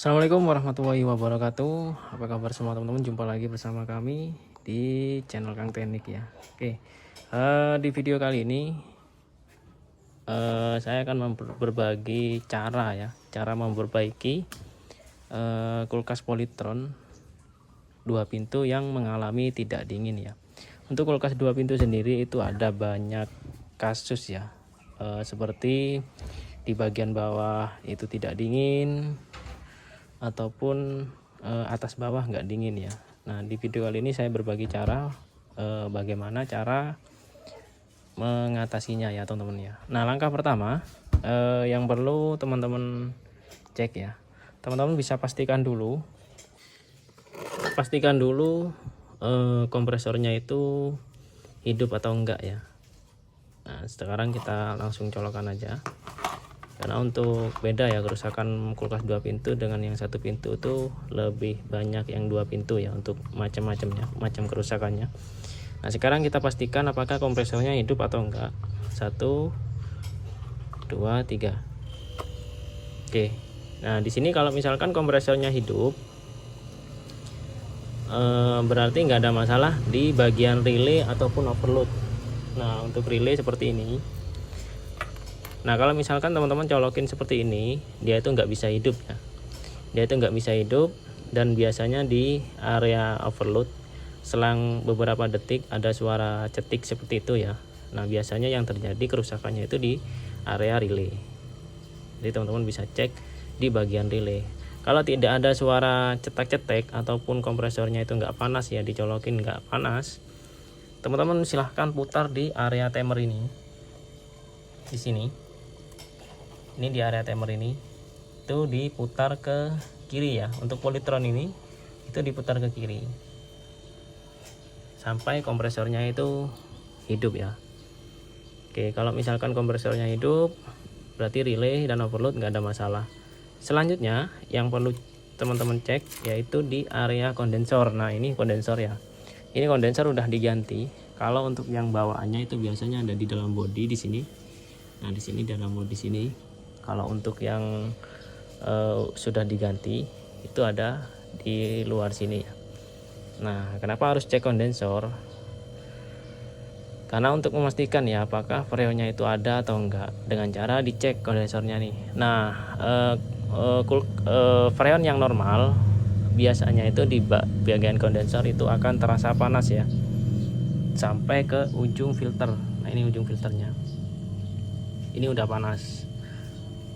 Assalamualaikum warahmatullahi wabarakatuh. Apa kabar semua teman-teman? Jumpa lagi bersama kami di channel Kang Teknik ya. Oke, di video kali ini saya akan berbagi cara ya, cara memperbaiki kulkas Polytron 2 pintu yang mengalami tidak dingin ya. Untuk kulkas 2 pintu sendiri itu ada banyak kasus ya, seperti di bagian bawah itu tidak dingin, ataupun atas bawah nggak dingin ya. Nah, di video kali ini saya berbagi cara bagaimana cara mengatasinya ya teman-teman ya. Nah, langkah pertama yang perlu teman-teman cek ya, teman-teman bisa pastikan dulu kompresornya itu hidup atau enggak ya. Nah, sekarang kita langsung colokan aja, karena untuk beda ya kerusakan kulkas 2 pintu dengan yang 1 pintu itu lebih banyak yang 2 pintu ya untuk macam-macamnya, macam kerusakannya. Nah, sekarang kita pastikan apakah kompresornya hidup atau enggak. 1 2 3. Oke. Nah, di sini kalau misalkan kompresornya hidup, berarti nggak ada masalah di bagian relay ataupun overload. Nah, untuk relay seperti ini. Nah, kalau misalkan teman-teman colokin seperti ini, dia itu nggak bisa hidup ya. Dia itu nggak bisa hidup, dan biasanya di area overload selang beberapa detik ada suara cetik seperti itu ya. Nah, biasanya yang terjadi kerusakannya itu di area relay. Jadi teman-teman bisa cek di bagian relay. Kalau tidak ada suara cetak-cetek ataupun kompresornya itu nggak panas ya, dicolokin nggak panas, teman-teman silahkan putar di area timer ini. Di sini. Ini di area timer ini itu diputar ke kiri ya. Untuk Polytron ini itu diputar ke kiri sampai kompresornya itu hidup ya. Oke, kalau misalkan kompresornya hidup berarti relay dan overload nggak ada masalah. Selanjutnya yang perlu teman-teman cek yaitu di area kondensor. Nah, ini kondensor ya. Ini kondensor udah diganti. Kalau untuk yang bawaannya itu biasanya ada di dalam bodi di sini. Nah, di sini dalam bodi sini. Kalau untuk yang sudah diganti itu ada di luar sini ya. Nah, kenapa harus cek kondensor? Karena untuk memastikan ya apakah freonnya itu ada atau enggak, dengan cara dicek kondensornya nih. Nah, freon yang normal biasanya itu di bagian kondensor itu akan terasa panas ya, sampai ke ujung filter. Nah, ini ujung filternya. Ini udah panas.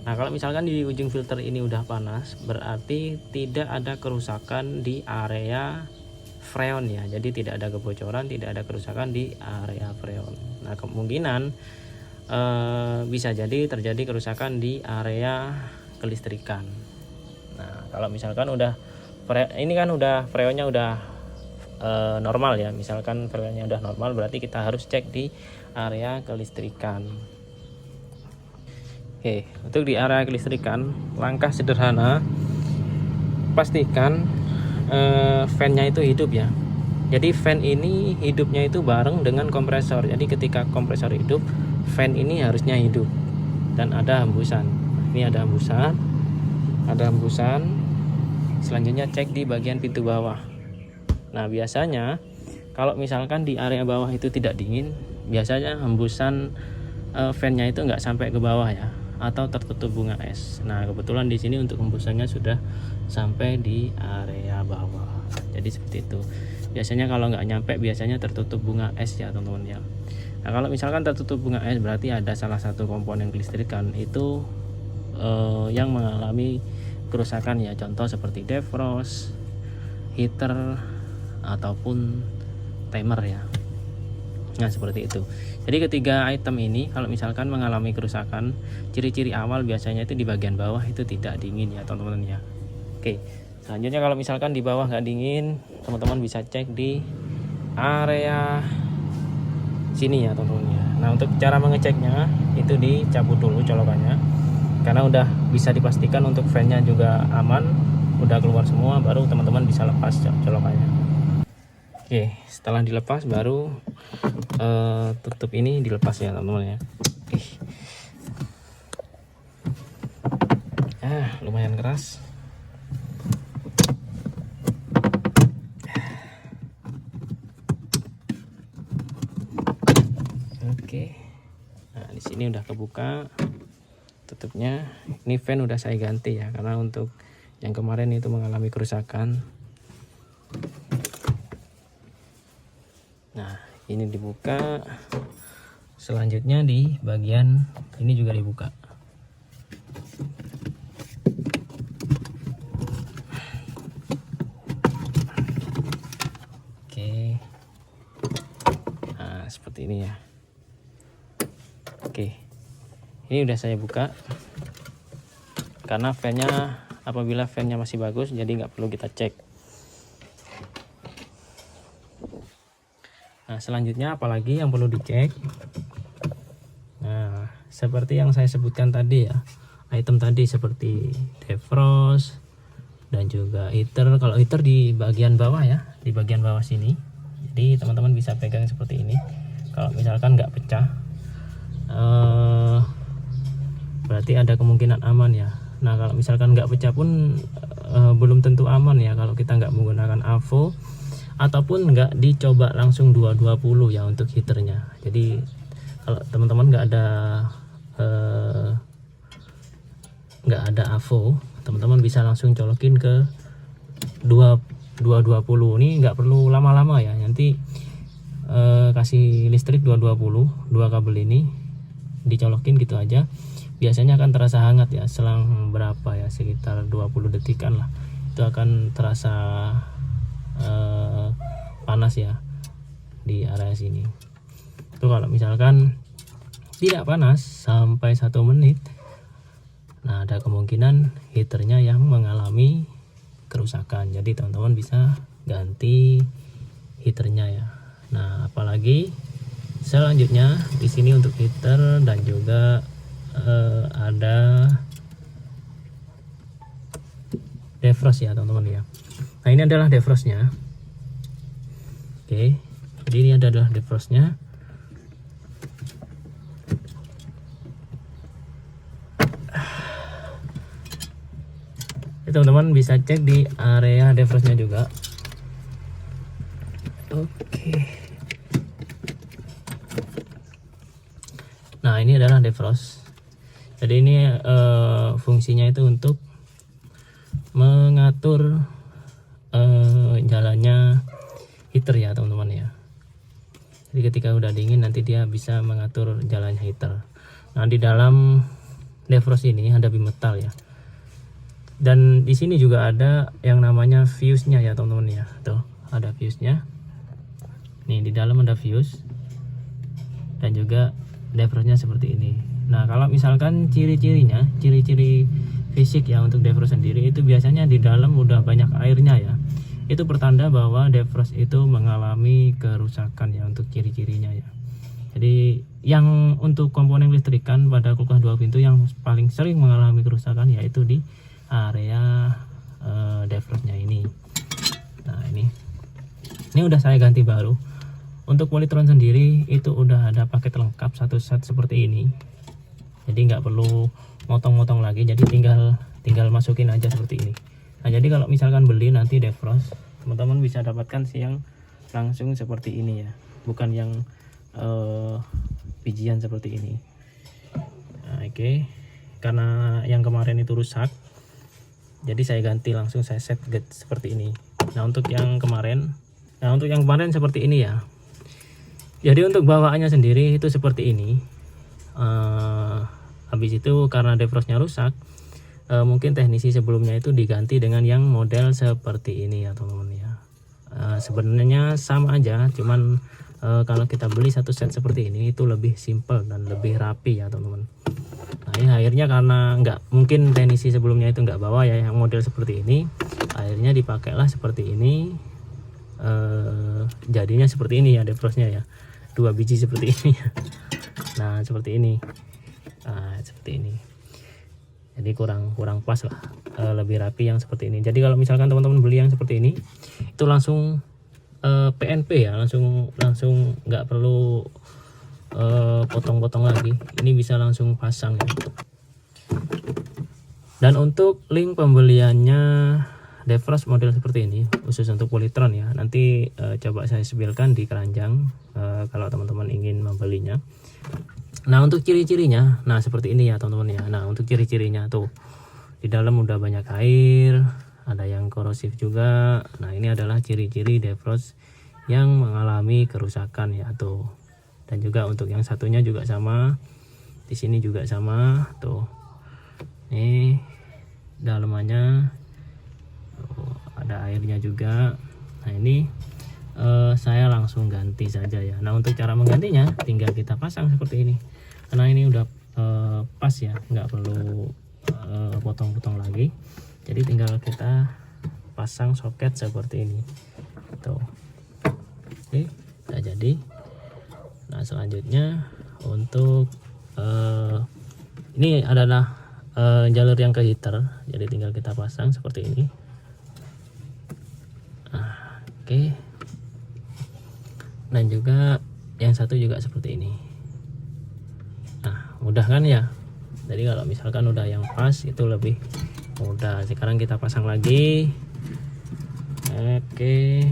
Nah, kalau misalkan di ujung filter ini udah panas, berarti tidak ada kerusakan di area freon ya. Jadi tidak ada kebocoran, tidak ada kerusakan di area freon. Nah, kemungkinan bisa jadi terjadi kerusakan di area kelistrikan. Nah, kalau misalkan udah ini kan udah freonnya udah normal ya. Misalkan freonnya udah normal, berarti kita harus cek di area kelistrikan. Oke, untuk di area kelistrikan, langkah sederhana, pastikan fan-nya itu hidup ya. Jadi fan ini hidupnya itu bareng dengan kompresor. Jadi ketika kompresor hidup, fan ini harusnya hidup dan ada hembusan. Ini ada hembusan. Selanjutnya cek di bagian pintu bawah. Nah, biasanya kalau misalkan di area bawah itu tidak dingin, biasanya hembusan fan-nya itu nggak sampai ke bawah ya, atau tertutup bunga es. Nah, kebetulan di sini untuk hembusannya sudah sampai di area bawah. Jadi seperti itu. Biasanya kalau nggak nyampe, biasanya tertutup bunga es ya teman-teman ya. Nah, kalau misalkan tertutup bunga es berarti ada salah satu komponen kelistrikan itu yang mengalami kerusakan ya. Contoh seperti defrost, heater, ataupun timer ya. Nah, seperti itu. Jadi ketiga item ini kalau misalkan mengalami kerusakan, ciri-ciri awal biasanya itu di bagian bawah itu tidak dingin ya teman-teman ya. Oke, selanjutnya kalau misalkan di bawah nggak dingin, teman-teman bisa cek di area sini ya teman-teman ya. Nah, untuk cara mengeceknya itu dicabut dulu colokannya, karena udah bisa dipastikan untuk fan-nya juga aman, udah keluar semua, baru teman-teman bisa lepas colokannya. Oke, setelah dilepas baru tutup ini dilepas ya teman-teman ya. Oke. Lumayan keras. Oke. Nah, di sini udah kebuka tutupnya. Ini fan udah saya ganti ya, karena untuk yang kemarin itu mengalami kerusakan. Nah, ini dibuka. Selanjutnya di bagian ini juga dibuka. Oke. Nah, seperti ini ya. Oke. Ini udah saya buka. Karena fan-nya, apabila fan-nya masih bagus, jadi nggak perlu kita cek. Nah, selanjutnya apalagi yang perlu dicek? Nah, seperti yang saya sebutkan tadi ya, item tadi seperti defrost dan juga heater. Kalau heater di bagian bawah ya, di bagian bawah sini. Jadi teman-teman bisa pegang seperti ini. Kalau misalkan nggak pecah, berarti ada kemungkinan aman ya. Nah, kalau misalkan nggak pecah pun belum tentu aman ya kalau kita nggak menggunakan AVO ataupun nggak dicoba langsung 220 ya untuk heaternya. Jadi kalau teman-teman nggak ada AVO, teman-teman bisa langsung colokin ke 220. Ini nggak perlu lama-lama ya, nanti kasih listrik 220, dua kabel ini dicolokin gitu aja. Biasanya akan terasa hangat ya, selang berapa ya, sekitar 20 detikan lah, itu akan terasa panas ya di area sini. Itu kalau misalkan tidak panas sampai 1 menit, nah ada kemungkinan heaternya yang mengalami kerusakan. Jadi teman-teman bisa ganti heaternya ya. Nah, apalagi selanjutnya di sini untuk heater dan juga ada defrost ya teman-teman ya. Nah, ini adalah defrostnya. Oke, jadi ini adalah defrostnya. Teman-teman bisa cek di area defrostnya juga. Oke. Nah, ini adalah defrost. Jadi ini fungsinya itu untuk mengatur jalannya heater ya teman-teman ya. Jadi ketika udah dingin nanti dia bisa mengatur jalannya heater. Nah, di dalam defrost ini ada bimetal ya. Dan di sini juga ada yang namanya fuse-nya ya teman-teman ya. Tuh, ada fuse-nya. Nih, di dalam ada fuse. Dan juga defrostnya seperti ini. Nah, kalau misalkan ciri-cirinya, ciri-ciri fisik ya untuk defrost sendiri itu biasanya di dalam udah banyak airnya ya. Itu pertanda bahwa defrost itu mengalami kerusakan ya untuk ciri-cirinya ya. Jadi yang untuk komponen listrikan pada kulkas 2 pintu yang paling sering mengalami kerusakan yaitu di area defrostnya ini. Nah, ini udah saya ganti baru. Untuk polytron sendiri itu udah ada paket lengkap satu set seperti ini. Jadi nggak perlu motong-motong lagi, jadi tinggal masukin aja seperti ini. Nah, jadi kalau misalkan beli nanti defrost, teman-teman bisa dapatkan sih yang langsung seperti ini ya, bukan yang bijian seperti ini. Nah, oke. Karena yang kemarin itu rusak, jadi saya ganti langsung, saya set seperti ini. Nah, untuk yang kemarin seperti ini ya. Jadi untuk bawaannya sendiri itu seperti ini. Habis itu karena defrostnya rusak, mungkin teknisi sebelumnya itu diganti dengan yang model seperti ini ya teman-teman ya. Sebenarnya sama aja, cuman kalau kita beli satu set seperti ini itu lebih simple dan lebih rapi ya teman-teman. Nah, ini akhirnya karena nggak mungkin teknisi sebelumnya itu nggak bawa ya yang model seperti ini, akhirnya dipakailah seperti ini. Jadinya seperti ini ya defrostnya ya, 2 biji seperti ini. Nah, seperti ini. Nah, seperti ini. Jadi kurang pas lah, lebih rapi yang seperti ini. Jadi kalau misalkan teman-teman beli yang seperti ini itu langsung PNP ya, langsung nggak perlu potong-potong lagi. Ini bisa langsung pasang ya. Dan untuk link pembeliannya defrost model seperti ini khusus untuk Polytron ya. Nanti coba saya sepilkan di keranjang kalau teman-teman ingin membelinya. Nah untuk ciri-cirinya, nah seperti ini ya teman-teman ya. Nah untuk ciri-cirinya tuh di dalam udah banyak air, ada yang korosif juga. Nah ini adalah ciri-ciri defrost yang mengalami kerusakan ya tuh. Dan juga untuk yang satunya juga sama, di sini juga sama tuh. Ini dalamannya ada airnya juga. Nah ini saya langsung ganti saja ya. Nah untuk cara menggantinya tinggal kita pasang seperti ini, karena ini udah pas ya, nggak perlu potong-potong lagi. Jadi tinggal kita pasang soket seperti ini tuh. Oke, udah jadi. Nah selanjutnya untuk ini adalah jalur yang ke heater, jadi tinggal kita pasang seperti ini. Nah, oke. Dan juga yang satu juga seperti ini. Nah mudah kan ya. Jadi kalau misalkan udah yang pas itu lebih mudah. Sekarang kita pasang lagi. Oke.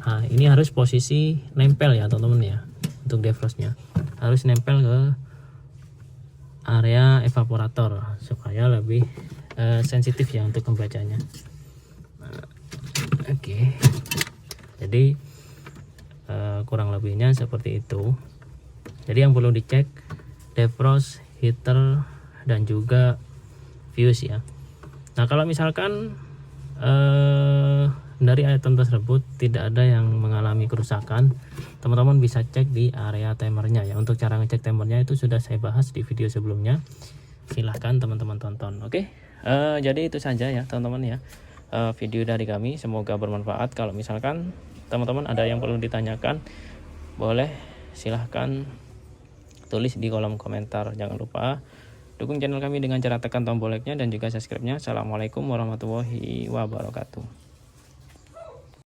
Nah ini harus posisi nempel ya teman-teman ya. Untuk defrostnya harus nempel ke area evaporator supaya lebih sensitif ya untuk membacanya. Nah, oke. Jadi kurang lebihnya seperti itu. Jadi yang perlu dicek defrost, heater, dan juga fuse ya. Nah kalau misalkan dari item tersebut tidak ada yang mengalami kerusakan, teman-teman bisa cek di area timernya ya. Untuk cara ngecek timernya itu sudah saya bahas di video sebelumnya, silahkan teman-teman tonton. Oke, jadi itu saja ya teman-teman ya, video dari kami, semoga bermanfaat. Kalau misalkan teman-teman ada yang perlu ditanyakan, boleh silahkan tulis di kolom komentar. Jangan lupa dukung channel kami dengan cara tekan tombol like-nya dan juga subscribe-nya. Assalamualaikum warahmatullahi wabarakatuh.